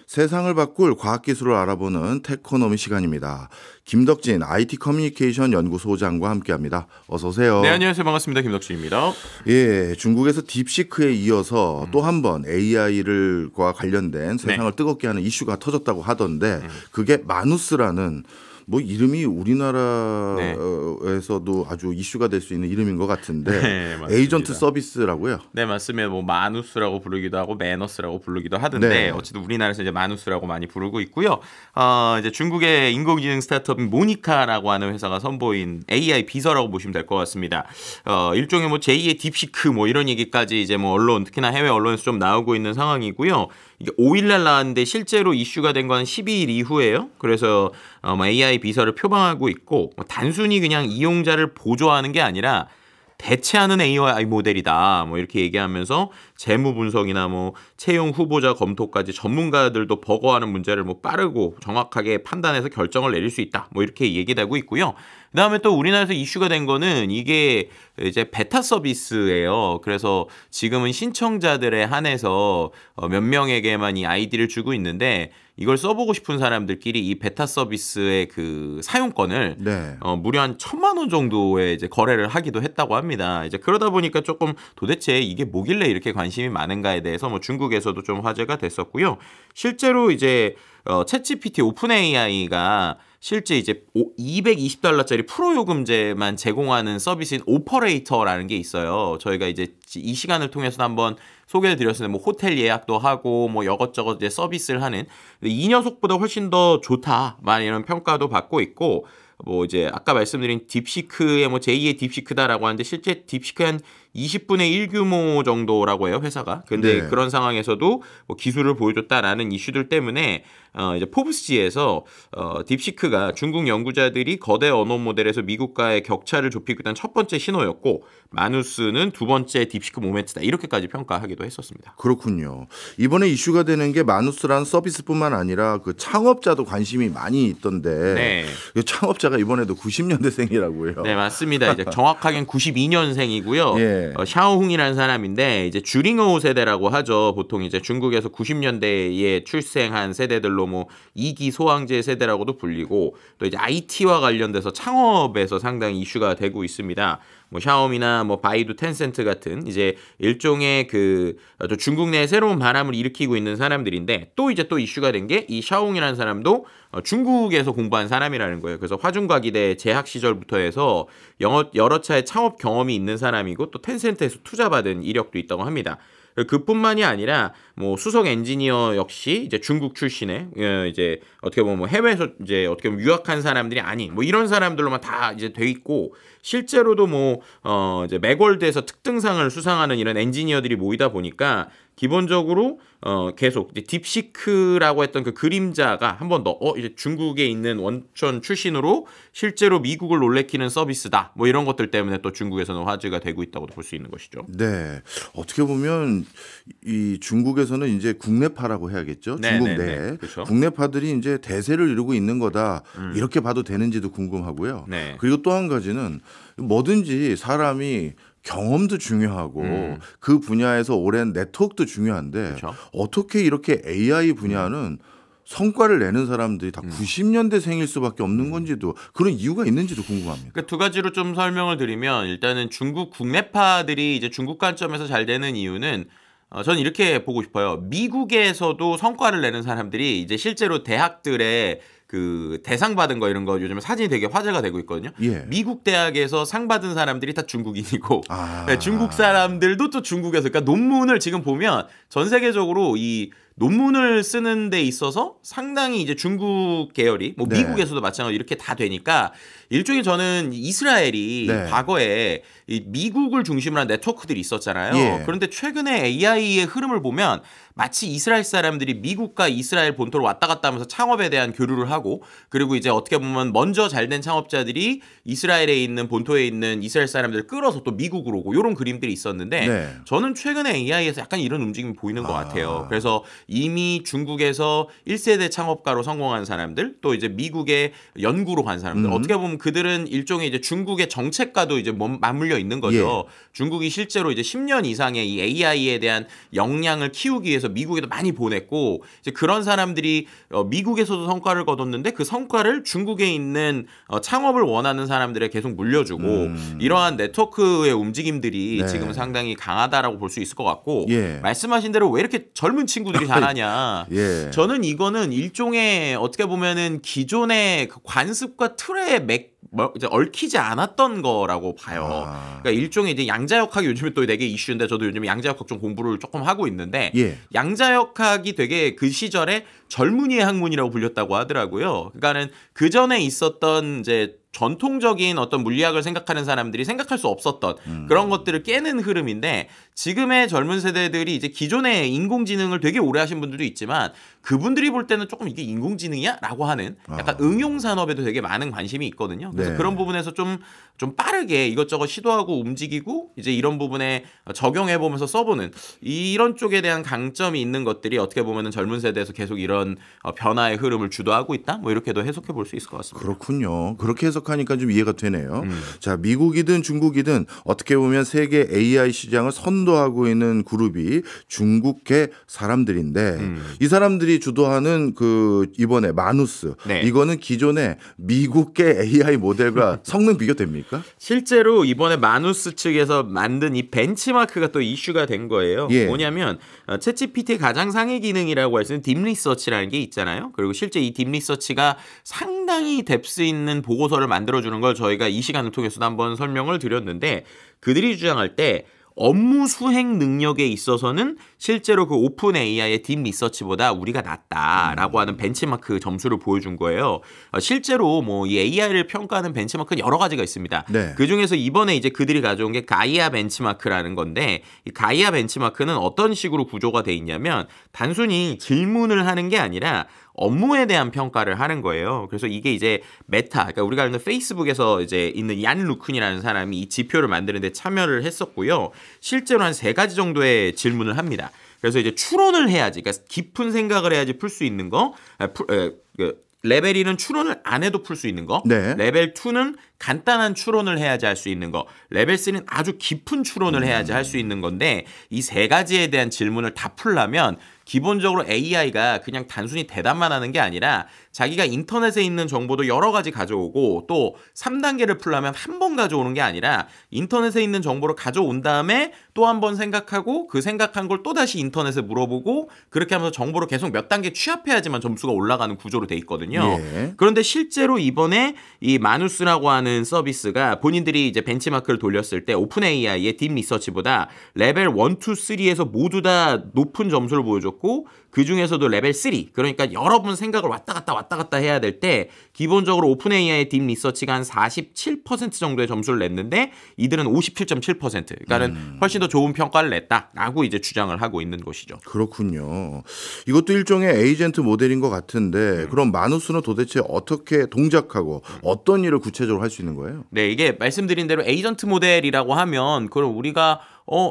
세상을 바꿀 과학기술을 알아보는 테코노미 시간입니다. 김덕진 IT 커뮤니케이션 연구소장과 함께합니다. 어서 오세요. 네, 안녕하세요. 반갑습니다. 김덕진입니다. 예, 중국에서 딥시크에 이어서 또 한 번 AI과 관련된 세상을 뜨겁게 하는 이슈가 터졌다고 하던데 그게 마누스라는 뭐 이름이 우리나라에서도 아주 이슈가 될 수 있는 이름인 것 같은데 네, 에이전트 서비스라고요? 네, 맞습니다. 뭐 마누스라고 부르기도 하고 매너스라고 부르기도 하던데 네. 어쨌든 우리나라에서 이제 마누스라고 많이 부르고 있고요. 이제 중국의 인공지능 스타트업인 모니카라고 하는 회사가 선보인 AI 비서라고 보시면 될 것 같습니다. 일종의 뭐 제2의 딥시크 뭐 이런 얘기까지 이제 뭐 언론 특히나 해외 언론에서 좀 나오고 있는 상황이고요. 이게 5일날 나왔는데 실제로 이슈가 된 건 12일 이후예요. 그래서 AI 비서를 표방하고 있고 단순히 그냥 이용자를 보조하는 게 아니라 대체하는 AI 모델이다. 뭐 이렇게 얘기하면서 재무 분석이나 뭐 채용 후보자 검토까지 전문가들도 버거워하는 문제를 뭐 빠르고 정확하게 판단해서 결정을 내릴 수 있다. 뭐 이렇게 얘기되고 있고요. 그다음에 또 우리나라에서 이슈가 된 거는 이게 이제 베타 서비스예요. 그래서 지금은 신청자들에 한해서 몇 명에게만 이 아이디를 주고 있는데 이걸 써보고 싶은 사람들끼리 이 베타 서비스의 그 사용권을 무려 한 1,000만 원 정도의 이제 거래를 하기도 했다고 합니다. 이제 그러다 보니까 조금 도대체 이게 뭐길래 이렇게 관심이 많은가에 대해서 뭐 중국에서도 좀 화제가 됐었고요. 실제로 이제 챗GPT 오픈 AI가 실제 이제 $220짜리 프로 요금제만 제공하는 서비스인 오퍼레이터라는 게 있어요. 저희가 이제 이 시간을 통해서 한번 소개를 드렸는데 뭐 호텔 예약도 하고 뭐 이것저것 이제 서비스를 하는 이 녀석보다 훨씬 더 좋다. 막 이런 평가도 받고 있고 뭐 이제 아까 말씀드린 딥시크의 뭐 제2의 딥시크다라고 하는데 실제 딥시크 한 20분의 1 규모 정도라고 해요, 회사가. 근데 그런 상황에서도 뭐 기술을 보여줬다라는 이슈들 때문에 이제 포브스지에서 딥시크가 중국 연구자들이 거대 언어 모델에서 미국과의 격차를 좁히고 있다는 첫 번째 신호였고 마누스는 두 번째 딥시크 모멘트다. 이렇게까지 평가하기도 했었습니다. 그렇군요. 이번에 이슈가 되는 게 마누스라는 서비스뿐만 아니라 그 창업자도 관심이 많이 있던데 이 창업자가 이번에도 90년대생이라고요. 네, 맞습니다. 이제 정확하게는 92년생이고요. 예. 샤오홍이라는 사람인데 이제 주링어 세대라고 하죠. 보통 이제 중국에서 90년대에 출생한 세대들로 뭐 2기 소황제 세대라고도 불리고 또 이제 IT와 관련돼서 창업에서 상당히 이슈가 되고 있습니다. 뭐 샤오미나 뭐 바이두, 텐센트 같은 이제 일종의 그 중국 내에 새로운 바람을 일으키고 있는 사람들인데 또 이제 또 이슈가 된 게 이 샤오홍이라는 사람도 중국에서 공부한 사람이라는 거예요. 그래서 화중과기대 재학 시절부터 해서 여러 차례 창업 경험이 있는 사람이고 또 텐센트에서 투자받은 이력도 있다고 합니다. 그뿐만이 아니라 뭐 수석 엔지니어 역시 이제 중국 출신의 이제 어떻게 보면 뭐 해외에서 이제 어떻게 보면 유학한 사람들이 아닌 뭐 이런 사람들로만 다 이제 돼 있고 실제로도 뭐 이제 맥월드에서 특등상을 수상하는 이런 엔지니어들이 모이다 보니까 기본적으로 계속 이제 딥시크라고 했던 그 그림자가 한 번 더 이제 중국에 있는 원천 출신으로 실제로 미국을 놀래키는 서비스다. 뭐 이런 것들 때문에 또 중국에서는 화제가 되고 있다고도 볼 수 있는 것이죠. 네, 어떻게 보면 이 중국에서는 이제 국내파라고 해야겠죠. 중국 내 그렇죠. 국내파들이 이제 대세를 이루고 있는 거다. 이렇게 봐도 되는지도 궁금하고요. 그리고 또 한 가지는 뭐든지 사람이 경험도 중요하고 그 분야에서 오랜 네트워크도 중요한데 어떻게 이렇게 AI 분야는 성과를 내는 사람들이 다 90년대생일 수밖에 없는 건지도 그런 이유가 있는지도 궁금합니다. 그러니까 두 가지로 좀 설명을 드리면 일단은 중국 국내파들이 이제 중국 관점에서 잘 되는 이유는 저는 이렇게 보고 싶어요. 미국에서도 성과를 내는 사람들이 이제 실제로 대학들의 그 대상 받은 거 이런 거 요즘에 사진이 되게 화제가 되고 있거든요. 미국 대학에서 상 받은 사람들이 다 중국인이고 중국 사람들도 또 중국에서 그러니까 논문을 지금 보면 전 세계적으로 이 논문을 쓰는 데 있어서 상당히 이제 중국 계열이 뭐 미국에서도 마찬가지로 이렇게 다 되니까 일종의 저는 이스라엘이 과거에 이 미국을 중심으로 한 네트워크들이 있었잖아요. 그런데 최근에 AI의 흐름을 보면 마치 이스라엘 사람들이 미국과 이스라엘 본토로 왔다 갔다 하면서 창업에 대한 교류를 하고 그리고 이제 어떻게 보면 먼저 잘된 창업자들이 이스라엘에 있는 본토에 있는 이스라엘 사람들을 끌어서 또 미국으로 오고 이런 그림들이 있었는데 저는 최근에 AI에서 약간 이런 움직임이 보이는 것 같아요. 그래서 이미 중국에서 1세대 창업가로 성공한 사람들 또 이제 미국의 연구로 간 사람들 어떻게 보면 그들은 일종의 이제 중국의 정책과도 이제 맞물려 있는 거죠. 중국이 실제로 이제 10년 이상의 이 AI에 대한 역량을 키우기 위해서 위해서 미국에도 많이 보냈고 이제 그런 사람들이 미국에서도 성과를 거뒀는데 그 성과를 중국에 있는 창업을 원하는 사람들에 계속 물려주고 이러한 네트워크의 움직임들이 네. 지금 상당히 강하다라고 볼 수 있을 것 같고 예. 말씀하신 대로 왜 이렇게 젊은 친구들이 잘하냐. 예. 저는 이거는 일종의 어떻게 보면은 기존의 그 관습과 틀에 이제 얽히지 않았던 거라고 봐요. 그러니까 일종의 이제 양자역학이 요즘에 또 되게 이슈인데 저도 요즘 양자역학 좀 공부를 조금 하고 있는데 예. 양자역학이 되게 그 시절에 젊은이의 학문이라고 불렸다고 하더라고요. 그러니까는 그 전에 있었던 이제 전통적인 어떤 물리학을 생각하는 사람들이 생각할 수 없었던 그런 것들을 깨는 흐름인데 지금의 젊은 세대들이 이제 기존의 인공지능을 되게 오래 하신 분들도 있지만 그분들이 볼 때는 조금 이게 인공지능이야? 라고 하는 약간 응용산업에도 되게 많은 관심이 있거든요. 그래서 네. 그런 부분에서 좀 빠르게 이것저것 시도하고 움직이고 이제 이런 부분에 적용해보면서 써보는 이런 쪽에 대한 강점이 있는 것들이 어떻게 보면은 젊은 세대에서 계속 이런 변화의 흐름을 주도하고 있다? 뭐 이렇게도 해석해 볼 수 있을 것 같습니다. 그렇군요. 그렇게 해석하니까 좀 이해가 되네요. 자, 미국이든 중국이든 어떻게 보면 세계 AI 시장을 선도하고 있는 그룹이 중국계 사람들인데 이 사람들이 주도하는 그 이번에 마누스 네. 이거는 기존의 미국계 AI 모델과 성능 비교됩니까? 실제로 이번에 마누스 측에서 만든 이 벤치마크가 또 이슈가 된 거예요. 예. 뭐냐면 챗GPT의 가장 상위 기능이라고 할 수 있는 딥리서치라는 게 있잖아요. 그리고 실제 이 딥리서치가 상당히 뎁스 있는 보고서를 만들어주는 걸 저희가 이 시간을 통해서도 한번 설명을 드렸는데 그들이 주장할 때 업무 수행 능력에 있어서는 실제로 그 오픈 AI의 딥 리서치보다 우리가 낫다라고 하는 벤치마크 점수를 보여준 거예요. 실제로 뭐 이 AI를 평가하는 벤치마크는 여러 가지가 있습니다. 네. 그 중에서 이번에 이제 그들이 가져온 게 가이아 벤치마크라는 건데 이 가이아 벤치마크는 어떤 식으로 구조가 돼 있냐면 단순히 질문을 하는 게 아니라 업무에 대한 평가를 하는 거예요. 그래서 이게 이제 메타, 그러니까 우리가 아는 페이스북에서 이제 있는 얀 루큰이라는 사람이 이 지표를 만드는데 참여를 했었고요. 실제로 한 3가지 정도의 질문을 합니다. 그래서 이제 추론을 해야지, 그러니까 깊은 생각을 해야지 풀 수 있는 거, 레벨 1은 추론을 안 해도 풀 수 있는 거, 네. 레벨 2는 간단한 추론을 해야지 할 수 있는 거, 레벨 3는 아주 깊은 추론을 해야지 할 수 있는 건데 이 3가지에 대한 질문을 다 풀려면 기본적으로 AI가 그냥 단순히 대답만 하는 게 아니라 자기가 인터넷에 있는 정보도 여러 가지 가져오고 또 3단계를 풀려면 한 번 가져오는 게 아니라 인터넷에 있는 정보를 가져온 다음에 또 한 번 생각하고 그 생각한 걸 또다시 인터넷에 물어보고 그렇게 하면서 정보를 계속 몇 단계 취합해야지만 점수가 올라가는 구조로 돼 있거든요. 예. 그런데 실제로 이번에 이 마누스라고 하는 서비스가 본인들이 이제 벤치마크를 돌렸을 때 오픈 AI의 딥 리서치보다 레벨 1, 2, 3에서 모두 다 높은 점수를 보여줬고 그 중에서도 레벨 3, 그러니까 여러 번 생각을 왔다 갔다 해야 될 때 기본적으로 오픈 AI의 딥 리서치가 한 47% 정도의 점수를 냈는데 이들은 57.7%, 그러니까는 훨씬 더 좋은 평가를 냈다라고 이제 주장을 하고 있는 것이죠. 그렇군요. 이것도 일종의 에이전트 모델인 것 같은데 그럼 마누스는 도대체 어떻게 동작하고 어떤 일을 구체적으로 할 수 있는 거예요? 네, 이게 말씀드린 대로 에이전트 모델이라고 하면 그럼 우리가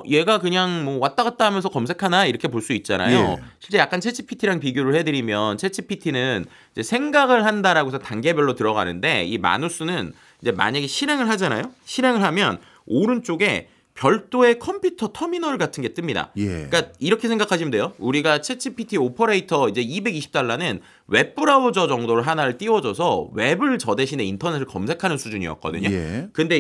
얘가 그냥 뭐 왔다 갔다 하면서 검색하나 이렇게 볼 수 있잖아요. 예. 실제 약간 챗GPT랑 비교를 해드리면 챗GPT는 이제 생각을 한다라고 해서 단계별로 들어가는데 이 마누스는 이제 만약에 실행을 하잖아요. 실행을 하면 오른쪽에 별도의 컴퓨터 터미널 같은 게 뜹니다. 예. 그러니까 이렇게 생각하시면 돼요. 우리가 챗GPT 오퍼레이터 이제 $220는 웹브라우저 정도를 하나를 띄워줘서 웹을 저 대신에 인터넷을 검색하는 수준이었거든요. 예. 근데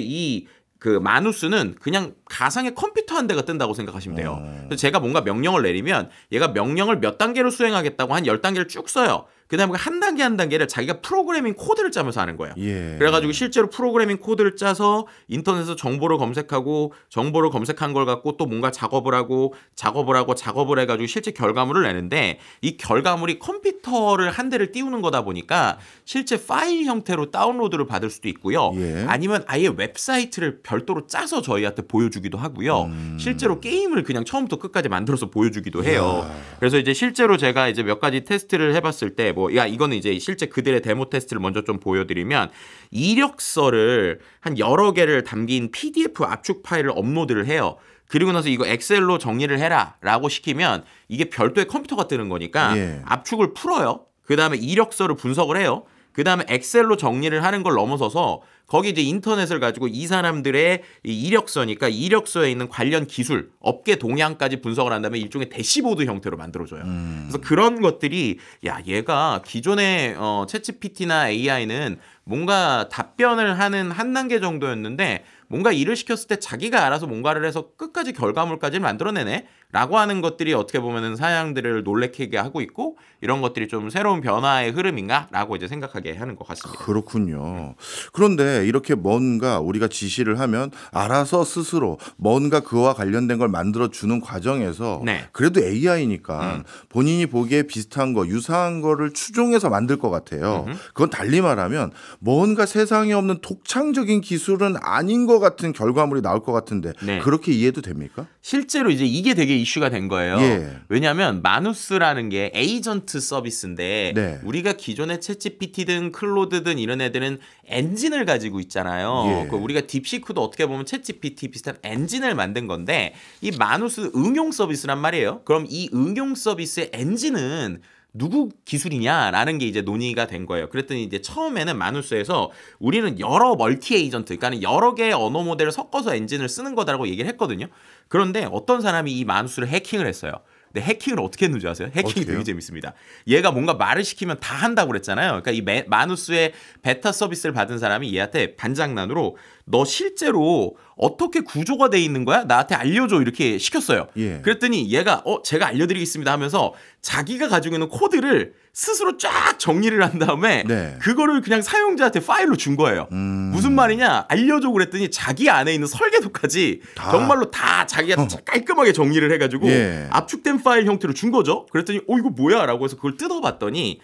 그 마누스는 그냥 가상의 컴퓨터 한 대가 뜬다고 생각하시면 돼요. 그래서 제가 뭔가 명령을 내리면 얘가 명령을 몇 단계로 수행하겠다고 한 10단계를 쭉 써요. 그다음에 한 단계 한 단계를 자기가 프로그래밍 코드를 짜면서 하는 거예요. 예. 그래가지고 실제로 프로그래밍 코드를 짜서 인터넷에서 정보를 검색하고 정보를 검색한 걸 갖고 또 뭔가 작업을 해가지고 실제 결과물을 내는데 이 결과물이 컴퓨터를 한 대를 띄우는 거다 보니까 실제 파일 형태로 다운로드를 받을 수도 있고요. 예. 아니면 아예 웹사이트를 별도로 짜서 저희한테 보여주기도 하고요. 실제로 게임을 그냥 처음부터 끝까지 만들어서 보여주기도 해요. 그래서 이제 실제로 제가 이제 몇 가지 테스트를 해봤을 때 이거는 이제 실제 그들의 데모 테스트를 먼저 좀 보여드리면 이력서를 한 여러 개를 담긴 PDF 압축 파일을 업로드를 해요. 그리고 나서 이거 엑셀로 정리를 해라 라고 시키면 이게 별도의 컴퓨터가 뜨는 거니까 예. 압축을 풀어요. 그 다음에 이력서를 분석을 해요. 그 다음에 엑셀로 정리를 하는 걸 넘어서서 거기 이제 인터넷을 가지고 이 사람들의 이 이력서니까 이력서에 있는 관련 기술, 업계 동향까지 분석을 한 다음에 일종의 대시보드 형태로 만들어줘요. 그래서 그런 것들이 야 얘가 기존의 챗GPT나 AI는 뭔가 답변을 하는 한 단계 정도였는데 뭔가 일을 시켰을 때 자기가 알아서 뭔가를 해서 끝까지 결과물까지 만들어내네 라고 하는 것들이 어떻게 보면은 사양들을 놀래키게 하고 있고 이런 것들이 좀 새로운 변화의 흐름인가 라고 이제 생각하게 하는 것 같습니다. 그렇군요. 그런데 이렇게 뭔가 우리가 지시를 하면 알아서 스스로 뭔가 그와 관련된 걸 만들어주는 과정에서 네. 그래도 AI니까 본인이 보기에 비슷한 거 유사한 거를 추종해서 만들 것 같아요. 그건 달리 말하면 뭔가 세상에 없는 독창적인 기술은 아닌 것 같은 결과물이 나올 것 같은데 네. 그렇게 이해도 됩니까? 실제로 이제 이게 되게 이슈가 된 거예요. 예. 왜냐하면 마누스라는 게 에이전트 서비스인데 네. 우리가 기존의 챗GPT든 클로드든 이런 애들은 엔진을 가지고 있잖아요. 예. 그 우리가 딥시크도 어떻게 보면 챗GPT 비슷한 엔진을 만든 건데 이 마누스 응용 서비스란 말이에요. 그럼 이 응용 서비스의 엔진은 누구 기술이냐라는 게 이제 논의가 된 거예요. 그랬더니 이제 처음에는 마누스에서 우리는 여러 멀티 에이전트, 그러니까 여러 개의 언어 모델을 섞어서 엔진을 쓰는 거다라고 얘기를 했거든요. 그런데 어떤 사람이 이 마누스를 해킹을 했어요. 근데 해킹을 어떻게 했는지 아세요? 해킹이 어떻게요? 되게 재밌습니다. 얘가 뭔가 말을 시키면 다 한다고 그랬잖아요. 그러니까 이 마누스의 베타 서비스를 받은 사람이 얘한테 반장난으로 너 실제로 어떻게 구조가 돼 있는 거야? 나한테 알려줘 이렇게 시켰어요. 예. 그랬더니 얘가 제가 알려드리겠습니다 하면서 자기가 가지고 있는 코드를 스스로 쫙 정리를 한 다음에 네. 그거를 그냥 사용자한테 파일로 준 거예요. 무슨 말이냐? 알려줘 그랬더니 자기 안에 있는 설계도까지 다. 정말로 다 자기가 깔끔하게 정리를 해가지고 예. 압축된 파일 형태로 준 거죠. 그랬더니 이거 뭐야? 라고 해서 그걸 뜯어봤더니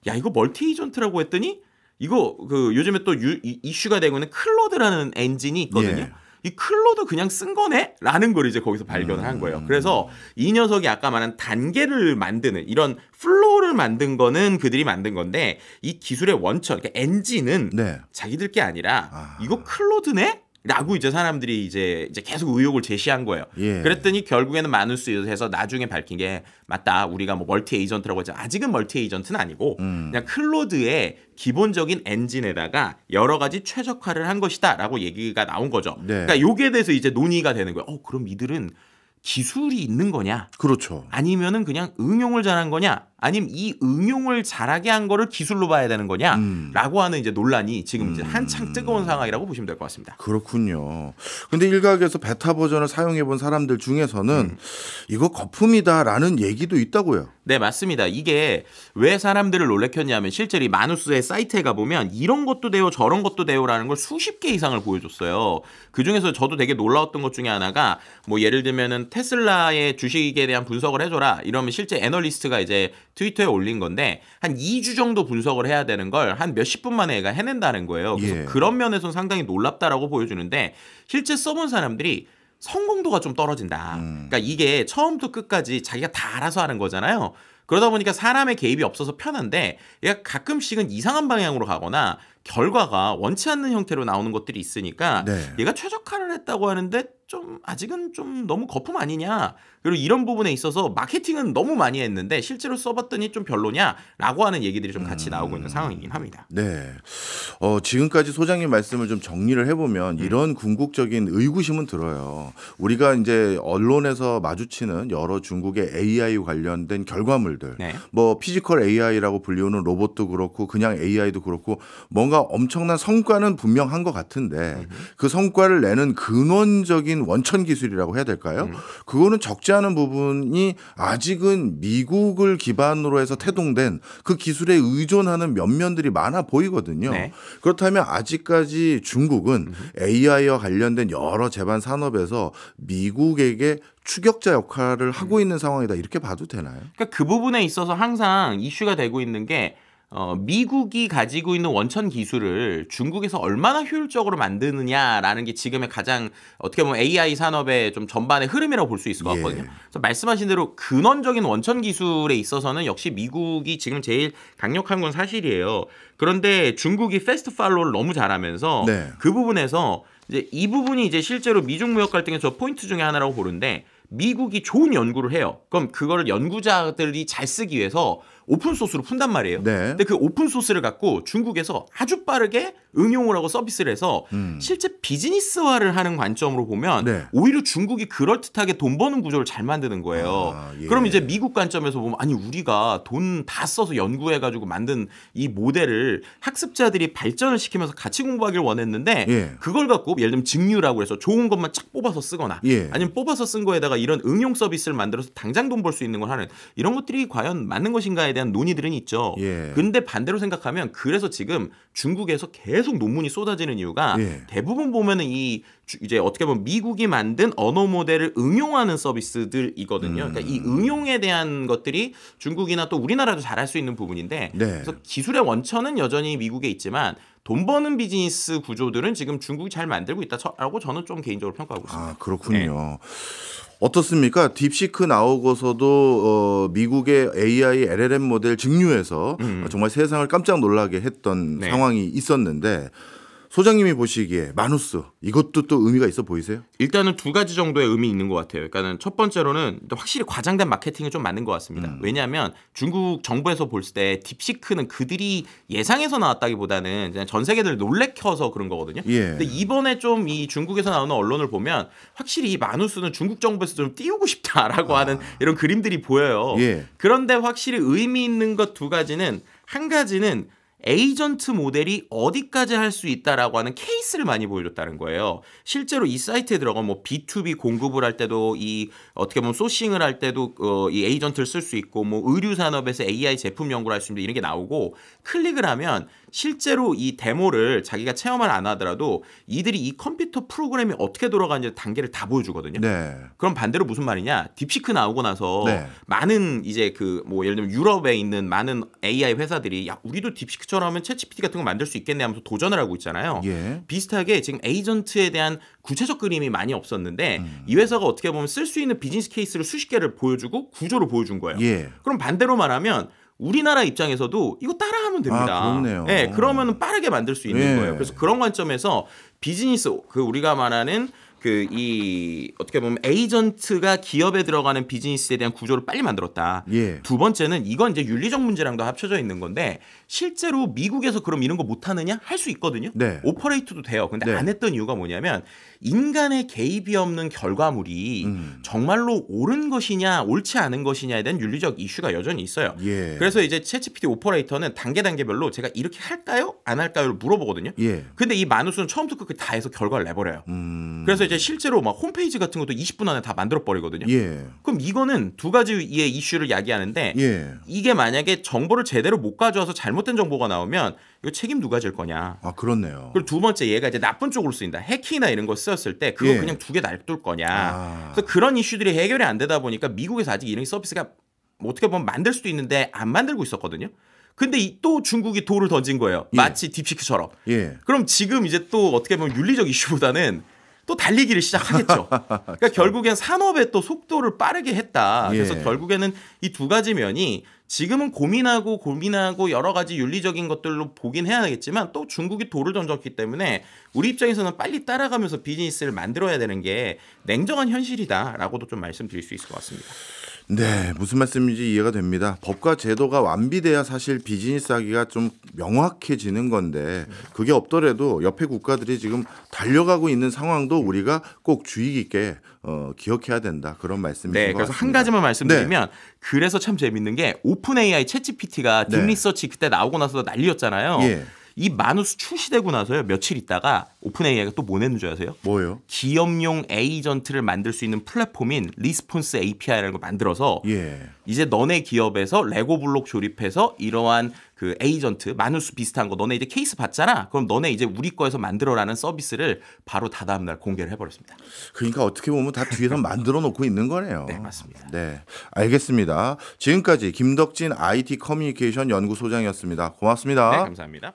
야 이거 멀티 에이전트라고 했더니 이거 그 요즘에 또 이슈가 되고 있는 클로드라는 엔진이 있거든요. 예. 이 클로드 그냥 쓴 거네? 라는 걸 이제 거기서 발견을 한 거예요. 그래서 이 녀석이 아까 말한 단계를 만드는 이런 플로우를 만든 거는 그들이 만든 건데 이 기술의 원천, 그러니까 엔진은 네. 자기들 게 아니라 이거 클로드네? 라고 이제 사람들이 이제 계속 의혹을 제시한 거예요. 예. 그랬더니 결국에는 마누스에서 나중에 밝힌 게 맞다. 우리가 뭐 멀티 에이전트라고 했죠. 아직은 멀티 에이전트는 아니고 그냥 클로드의 기본적인 엔진에다가 여러 가지 최적화를 한 것이다라고 얘기가 나온 거죠. 네. 그러니까 요게 대해서 이제 논의가 되는 거예요. 그럼 이들은 기술이 있는 거냐? 그렇죠. 아니면은 그냥 응용을 잘한 거냐? 아니면 이 응용을 잘하게 한 거를 기술로 봐야 되는 거냐? 라고 하는 이제 논란이 지금 이제 한창 뜨거운 상황이라고 보시면 될 것 같습니다. 그렇군요. 근데 일각에서 베타 버전을 사용해 본 사람들 중에서는 이거 거품이다라는 얘기도 있다고요. 네, 맞습니다. 이게 왜 사람들을 놀래켰냐면 실제로 이 마누스의 사이트에 가보면 이런 것도 돼요, 저런 것도 돼요라는 걸 수십 개 이상을 보여줬어요. 그중에서 저도 되게 놀라웠던 것 중에 하나가 뭐 예를 들면은 테슬라의 주식에 대한 분석을 해줘라 이러면 실제 애널리스트가 이제 트위터에 올린 건데 한 2주 정도 분석을 해야 되는 걸 한 몇십 분 만에 얘가 해낸다는 거예요. 그래서 예. 그런 면에서는 상당히 놀랍다라고 보여주는데 실제 써본 사람들이 성공도가 좀 떨어진다. 그러니까 이게 처음부터 끝까지 자기가 다 알아서 하는 거잖아요. 그러다 보니까 사람의 개입이 없어서 편한데 얘가 가끔씩은 이상한 방향으로 가거나 결과가 원치 않는 형태로 나오는 것들이 있으니까 네. 얘가 최적화를 했다고 하는데 좀 아직은 좀 너무 거품 아니냐. 그리고 이런 부분에 있어서 마케팅은 너무 많이 했는데 실제로 써봤더니 좀 별로냐라고 하는 얘기들이 좀 같이 나오고 있는 상황이긴 합니다. 네. 지금까지 소장님 말씀을 좀 정리를 해보면 이런 궁극적인 의구심은 들어요. 우리가 이제 언론에서 마주치는 여러 중국의 AI 관련된 결과물들, 네. 뭐 피지컬 AI라고 불리우는 로봇도 그렇고 그냥 AI도 그렇고 뭔가 엄청난 성과는 분명한 것 같은데 그 성과를 내는 근원적인 원천 기술이라고 해야 될까요? 그거는 적지 않은 부분이 아직은 미국을 기반으로 해서 태동된 그 기술에 의존하는 면면들이 많아 보이거든요. 네. 그렇다면 아직까지 중국은 AI와 관련된 여러 제반 산업에서 미국에게 추격자 역할을 하고 있는 상황이다 이렇게 봐도 되나요? 그러니까 그 부분에 있어서 항상 이슈가 되고 있는 게 미국이 가지고 있는 원천 기술을 중국에서 얼마나 효율적으로 만드느냐라는 게 지금의 가장 어떻게 보면 AI 산업의 좀 전반의 흐름이라고 볼 수 있을 것 같거든요. 예. 그래서 말씀하신 대로 근원적인 원천 기술에 있어서는 역시 미국이 지금 제일 강력한 건 사실이에요. 그런데 중국이 패스트 팔로우를 너무 잘하면서 네. 그 부분에서 이제 이 부분이 이제 실제로 미중 무역 갈등의 저 포인트 중에 하나라고 보는데 미국이 좋은 연구를 해요. 그럼 그거를 연구자들이 잘 쓰기 위해서 오픈 소스로 푼단 말이에요. 네. 근데 그 오픈 소스를 갖고 중국에서 아주 빠르게 응용을 하고 서비스를 해서 실제 비즈니스화를 하는 관점으로 보면 네. 오히려 중국이 그럴듯하게 돈 버는 구조를 잘 만드는 거예요. 예. 그럼 이제 미국 관점에서 보면 아니 우리가 돈 다 써서 연구해가지고 만든 이 모델을 학습자들이 발전을 시키면서 같이 공부하길 원했는데 예. 그걸 갖고 예를 들면 증류라고 해서 좋은 것만 쫙 뽑아서 쓰거나 예. 아니면 뽑아서 쓴 거에다가 이런 응용 서비스를 만들어서 당장 돈 벌 수 있는 걸 하는 이런 것들이 과연 맞는 것인가에 대한 논의들은 있죠. 예. 근데 반대로 생각하면 그래서 지금 중국에서 계속 논문이 쏟아지는 이유가 예. 대부분 보면은 이제 어떻게 보면 미국이 만든 언어 모델을 응용하는 서비스들이거든요. 그러니까 이 응용에 대한 것들이 중국이나 또 우리나라도 잘할 수 있는 부분인데 네. 그래서 기술의 원천은 여전히 미국에 있지만 돈 버는 비즈니스 구조들은 지금 중국이 잘 만들고 있다라고 저는 좀 개인적으로 평가하고 있습니다. 아, 그렇군요. 어떻습니까? 딥시크 나오고서도 미국의 AI LLM 모델 증류해서 정말 세상을 깜짝 놀라게 했던 네. 상황이 있었는데 소장님이 보시기에 마누스 이것도 또 의미가 있어 보이세요? 일단은 두 가지 정도의 의미 있는 것 같아요. 그러니까는 첫 번째로는 확실히 과장된 마케팅이 좀 맞는 것 같습니다. 왜냐하면 중국 정부에서 볼 때 딥시크는 그들이 예상해서 나왔다기보다는 그냥 전 세계를 놀래켜서 그런 거거든요. 예. 근데 이번에 좀 이 중국에서 나오는 언론을 보면 확실히 이 마누스는 중국 정부에서 좀 띄우고 싶다라고 하는 이런 그림들이 보여요. 예. 그런데 확실히 의미 있는 것 두 가지는 한 가지는 에이전트 모델이 어디까지 할 수 있다라고 하는 케이스를 많이 보여줬다는 거예요. 실제로 이 사이트에 들어가면 뭐 B2B 공급을 할 때도 이 어떻게 보면 소싱을 할 때도 이 에이전트를 쓸 수 있고 뭐 의류 산업에서 AI 제품 연구를 할 수 있는 이런 게 나오고 클릭을 하면 실제로 이 데모를 자기가 체험을 안 하더라도 이들이 이 컴퓨터 프로그램이 어떻게 돌아가는지 단계를 다 보여주거든요. 네. 그럼 반대로 무슨 말이냐? 딥시크 나오고 나서 네. 많은 이제 그 뭐 예를 들면 유럽에 있는 많은 AI 회사들이 야 우리도 딥시크처럼 하면 챗GPT 같은 거 만들 수 있겠네 하면서 도전을 하고 있잖아요. 예. 비슷하게 지금 에이전트에 대한 구체적 그림이 많이 없었는데 이 회사가 어떻게 보면 쓸 수 있는 비즈니스 케이스를 수십 개를 보여주고 구조를 보여준 거예요. 예. 그럼 반대로 말하면 우리나라 입장에서도 이거 따라하면 됩니다. 아, 그렇네요. 네, 그러면 빠르게 만들 수 있는 예. 거예요. 그래서 그런 관점에서 비즈니스 그 우리가 말하는 그 이 어떻게 보면 에이전트가 기업에 들어가는 비즈니스에 대한 구조를 빨리 만들었다. 예. 두 번째는 이건 이제 윤리적 문제랑도 합쳐져 있는 건데 실제로 미국에서 그럼 이런 거 못 하느냐? 할 수 있거든요. 네. 오퍼레이트도 돼요. 근데 네. 안 했던 이유가 뭐냐면 인간의 개입이 없는 결과물이 정말로 옳은 것이냐 옳지 않은 것이냐에 대한 윤리적 이슈가 여전히 있어요. 예. 그래서 이제 챗GPT 오퍼레이터는 단계별로 제가 이렇게 할까요? 안 할까요?를 물어보거든요. 예. 근데 이 마누스는 처음부터 끝까지 다 해서 결과를 내버려요. 그래서 이제 실제로 막 홈페이지 같은 것도 20분 안에 다 만들어 버리거든요. 예. 그럼 이거는 두 가지의 이슈를 야기하는데 예. 이게 만약에 정보를 제대로 못 가져와서 잘못된 정보가 나오면 이거 책임 누가 질 거냐? 아, 그렇네요. 그리고 두 번째 얘가 이제 나쁜 쪽으로 쓰인다. 해킹이나 이런 거 쓰였을 때 그거 예. 그냥 두 개 놔둘 거냐? 아. 그래서 그런 이슈들이 해결이 안 되다 보니까 미국에서 아직 이런 서비스가 뭐 어떻게 보면 만들 수도 있는데 안 만들고 있었거든요. 근데 또 중국이 돌을 던진 거예요. 예. 마치 딥시크처럼. 예. 그럼 지금 이제 또 어떻게 보면 윤리적 이슈보다는 또 달리기를 시작하겠죠. 그러니까 결국엔 산업의 또 속도를 빠르게 했다. 그래서 예. 결국에는 이 두 가지 면이 지금은 고민하고 여러 가지 윤리적인 것들로 보긴 해야 되겠지만 또 중국이 돌을 던졌기 때문에 우리 입장에서는 빨리 따라가면서 비즈니스를 만들어야 되는 게 냉정한 현실이다라고도 좀 말씀드릴 수 있을 것 같습니다. 네, 무슨 말씀인지 이해가 됩니다. 법과 제도가 완비돼야 사실 비즈니스 하기가 좀 명확해지는 건데 그게 없더라도 옆에 국가들이 지금 달려가고 있는 상황도 우리가 꼭 주의 깊게 기억해야 된다. 그런 말씀이신 네, 것 그래서 같습니다. 한 가지만 말씀드리면 그래서 참 재밌는 게 오픈 AI 챗GPT가 네. 딥리서치 그때 나오고 나서 난리였잖아요. 예. 이 마누스 출시되고 나서요 며칠 있다가 오픈 AI가 또 뭐 냈는 줄 아세요? 뭐요? 기업용 에이전트를 만들 수 있는 플랫폼인 리스폰스 API라는 걸 만들어서 예. 이제 너네 기업에서 레고 블록 조립해서 이러한 그 에이전트 마누스 비슷한 거 너네 이제 케이스 받잖아. 그럼 너네 이제 우리 거에서 만들어라는 서비스를 바로 다다음 날 공개를 해버렸습니다. 그러니까 어떻게 보면 다 뒤에서 만들어 놓고 있는 거네요. 네, 맞습니다. 네, 알겠습니다. 지금까지 김덕진 IT 커뮤니케이션 연구소장이었습니다. 고맙습니다. 네, 감사합니다.